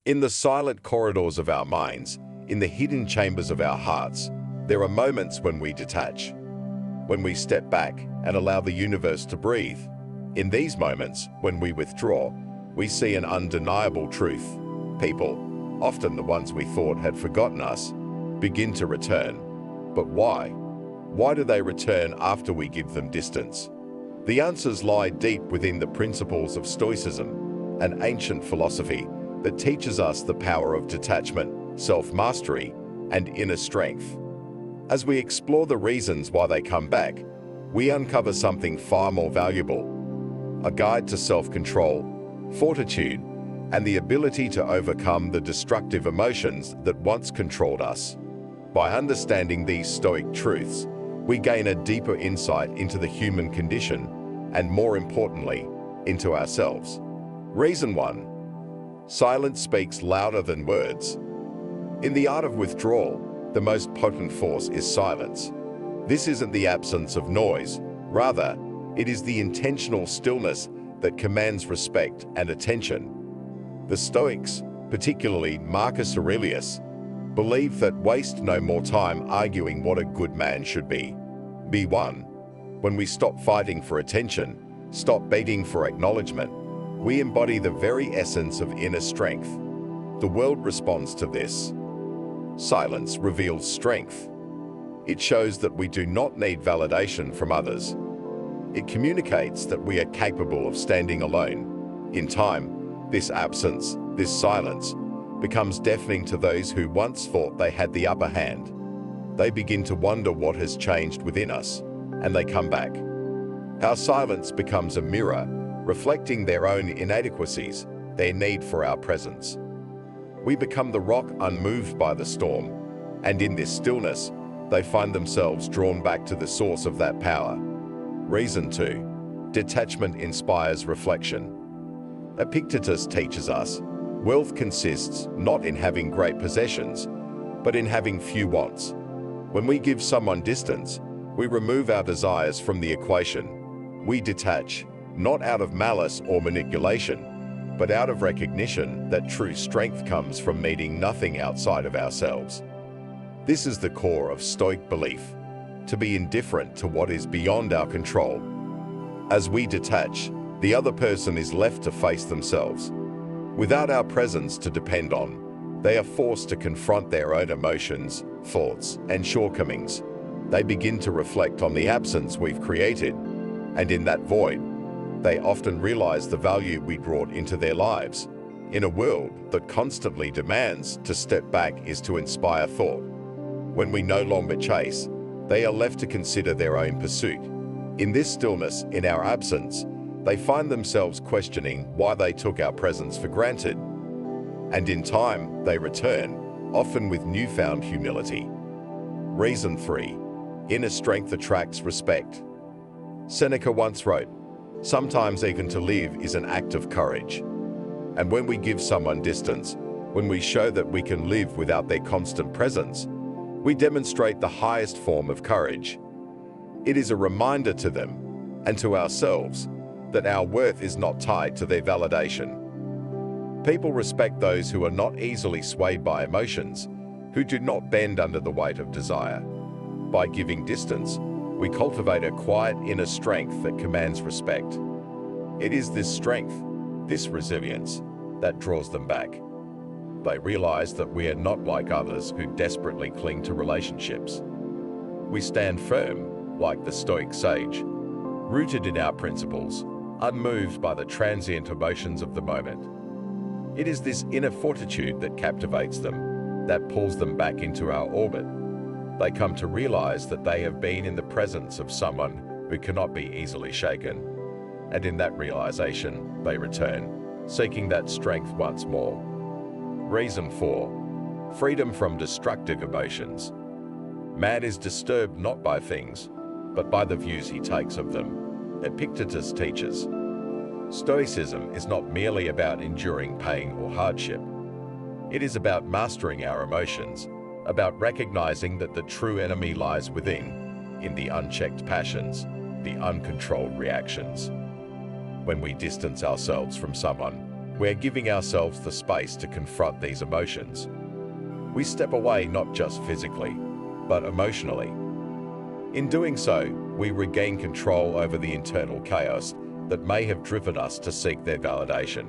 In the silent corridors of our minds, in the hidden chambers of our hearts, there are moments when we detach, when we step back and allow the universe to breathe. In these moments, when we withdraw, we see an undeniable truth. People, often the ones we thought had forgotten us, begin to return. But why? Why do they return after we give them distance? The answers lie deep within the principles of Stoicism, an ancient philosophy that teaches us the power of detachment, self-mastery, and inner strength. As we explore the reasons why they come back, we uncover something far more valuable: a guide to self-control, fortitude, and the ability to overcome the destructive emotions that once controlled us. By understanding these Stoic truths, we gain a deeper insight into the human condition and, more importantly, into ourselves. Reason 1. Silence speaks louder than words. In the art of withdrawal, the most potent force is silence. This isn't the absence of noise. Rather, it is the intentional stillness that commands respect and attention. The Stoics, particularly Marcus Aurelius, believed that waste no more time arguing what a good man should be. B1. When we stop fighting for attention, stop begging for acknowledgement, we embody the very essence of inner strength. The world responds to this. Silence reveals strength. It shows that we do not need validation from others. It communicates that we are capable of standing alone. In time, this absence, this silence, becomes deafening to those who once thought they had the upper hand. They begin to wonder what has changed within us, and they come back. Our silence becomes a mirror, reflecting their own inadequacies, their need for our presence. We become the rock unmoved by the storm, and in this stillness, they find themselves drawn back to the source of that power. Reason 2. Detachment inspires reflection. Epictetus teaches us, wealth consists not in having great possessions, but in having few wants. When we give someone distance, we remove our desires from the equation. We detach, not out of malice or manipulation, but out of recognition that true strength comes from needing nothing outside of ourselves. This is the core of Stoic belief, to be indifferent to what is beyond our control. As we detach, the other person is left to face themselves. Without our presence to depend on, they are forced to confront their own emotions, thoughts, and shortcomings. They begin to reflect on the absence we've created, and in that void, they often realize the value we brought into their lives. In a world that constantly demands to step back is to inspire thought. When we no longer chase, they are left to consider their own pursuit. In this stillness, in our absence, they find themselves questioning why they took our presence for granted. And in time, they return, often with newfound humility. Reason 3. Inner strength attracts respect. Seneca once wrote, "Sometimes even to live is an act of courage." And when we give someone distance, when we show that we can live without their constant presence, we demonstrate the highest form of courage. It is a reminder to them, and to ourselves, that our worth is not tied to their validation. People respect those who are not easily swayed by emotions, who do not bend under the weight of desire. By giving distance, we cultivate a quiet inner strength that commands respect. It is this strength, this resilience, that draws them back. They realize that we are not like others who desperately cling to relationships. We stand firm, like the Stoic sage, rooted in our principles, unmoved by the transient emotions of the moment. It is this inner fortitude that captivates them, that pulls them back into our orbit. They come to realize that they have been in the presence of someone who cannot be easily shaken. And in that realization, they return, seeking that strength once more. Reason 4. Freedom from destructive emotions. Man is disturbed not by things, but by the views he takes of them. Epictetus teaches, Stoicism is not merely about enduring pain or hardship. It is about mastering our emotions, about recognizing that the true enemy lies within, in the unchecked passions, the uncontrolled reactions. When we distance ourselves from someone, We're giving ourselves the space to confront these emotions. We step away not just physically, but emotionally. In doing so, we regain control over the internal chaos that may have driven us to seek their validation.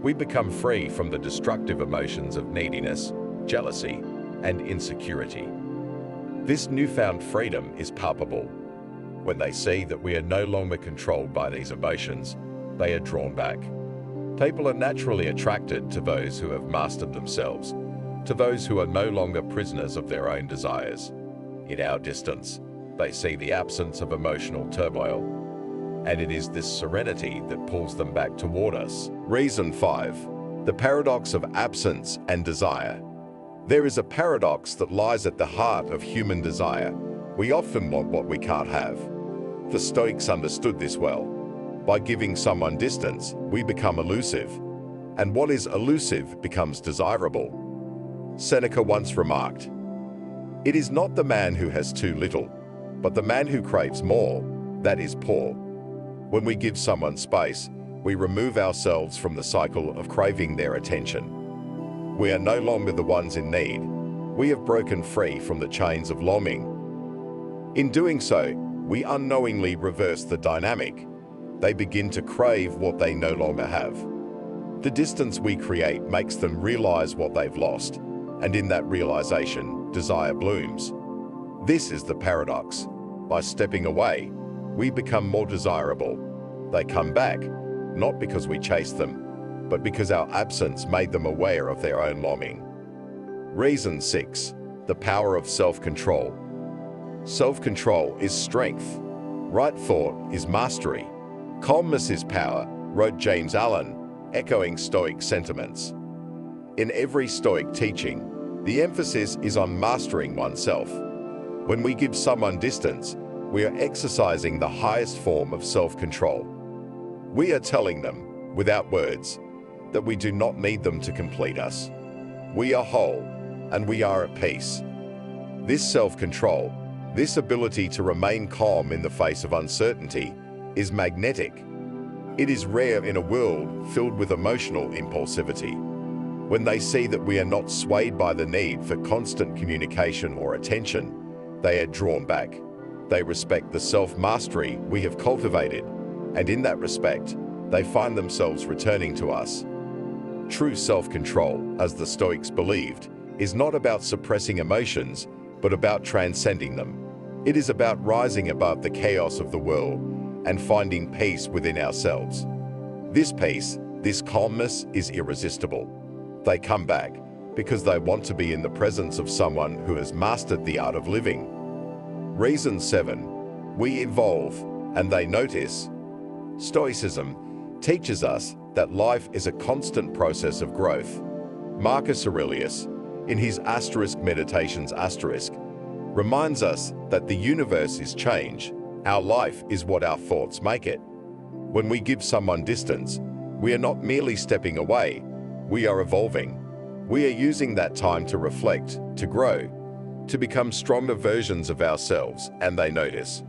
We become free from the destructive emotions of neediness, jealousy, and insecurity. This newfound freedom is palpable. When they see that we are no longer controlled by these emotions, they are drawn back. People are naturally attracted to those who have mastered themselves, to those who are no longer prisoners of their own desires. In our distance, they see the absence of emotional turmoil, and it is this serenity that pulls them back toward us. Reason 5. The paradox of absence and desire. There is a paradox that lies at the heart of human desire. We often want what we can't have. The Stoics understood this well. By giving someone distance, we become elusive, and what is elusive becomes desirable. Seneca once remarked, "It is not the man who has too little, but the man who craves more, that is poor." When we give someone space, we remove ourselves from the cycle of craving their attention. We are no longer the ones in need. We have broken free from the chains of longing. In doing so, we unknowingly reverse the dynamic. They begin to crave what they no longer have. The distance we create makes them realize what they've lost, and in that realization, desire blooms. This is the paradox. By stepping away, we become more desirable. They come back, not because we chased them, but because our absence made them aware of their own longing. Reason 6. The power of self-control. Self-control is strength. Right thought is mastery. Calmness is power, wrote James Allen, echoing Stoic sentiments. In every Stoic teaching, the emphasis is on mastering oneself. When we give someone distance, we are exercising the highest form of self-control. We are telling them, without words, that we do not need them to complete us. We are whole, and we are at peace. This self-control, this ability to remain calm in the face of uncertainty, is magnetic. It is rare in a world filled with emotional impulsivity. When they see that we are not swayed by the need for constant communication or attention, they are drawn back. They respect the self-mastery we have cultivated, and in that respect, they find themselves returning to us. True self-control, as the Stoics believed, is not about suppressing emotions, but about transcending them. It is about rising above the chaos of the world and finding peace within ourselves. This peace, this calmness is irresistible. They come back because they want to be in the presence of someone who has mastered the art of living. Reason 7. We evolve, and they notice. Stoicism teaches us that life is a constant process of growth. Marcus Aurelius, in his Meditations reminds us that the universe is change. Our life is what our thoughts make it. When we give someone distance, we are not merely stepping away, we are evolving. We are using that time to reflect, to grow, to become stronger versions of ourselves, and they notice.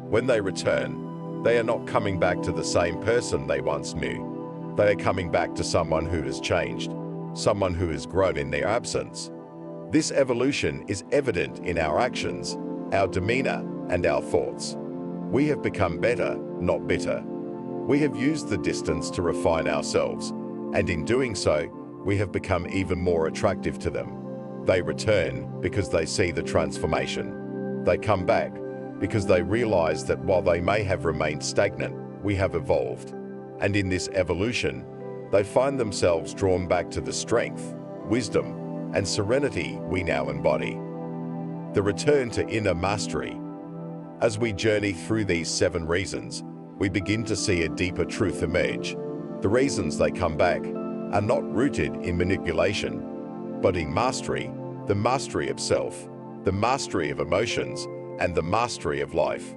When they return, they are not coming back to the same person they once knew. They are coming back to someone who has changed, someone who has grown in their absence. This evolution is evident in our actions, our demeanor, and our thoughts. We have become better, not bitter. We have used the distance to refine ourselves, and in doing so, we have become even more attractive to them. They return because they see the transformation. They come back because they realize that while they may have remained stagnant, we have evolved. And in this evolution, they find themselves drawn back to the strength, wisdom, and serenity we now embody. The return to inner mastery. As we journey through these 7 reasons, we begin to see a deeper truth emerge. The reasons they come back are not rooted in manipulation, but in mastery, the mastery of self, the mastery of emotions, and the mastery of life.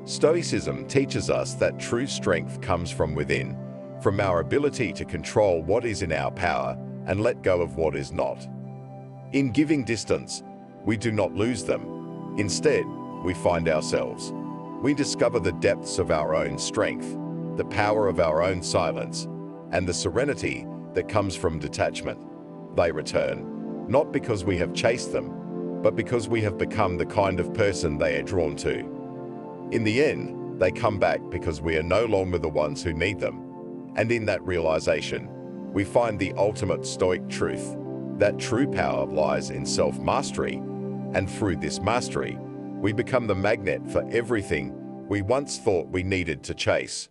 Stoicism teaches us that true strength comes from within, from our ability to control what is in our power and let go of what is not. In giving distance, we do not lose them. Instead, we find ourselves. We discover the depths of our own strength, the power of our own silence, and the serenity that comes from detachment. They return, not because we have chased them, but because we have become the kind of person they are drawn to. In the end, they come back because we are no longer the ones who need them. And in that realization, we find the ultimate Stoic truth, that true power lies in self-mastery, and through this mastery, we become the magnet for everything we once thought we needed to chase.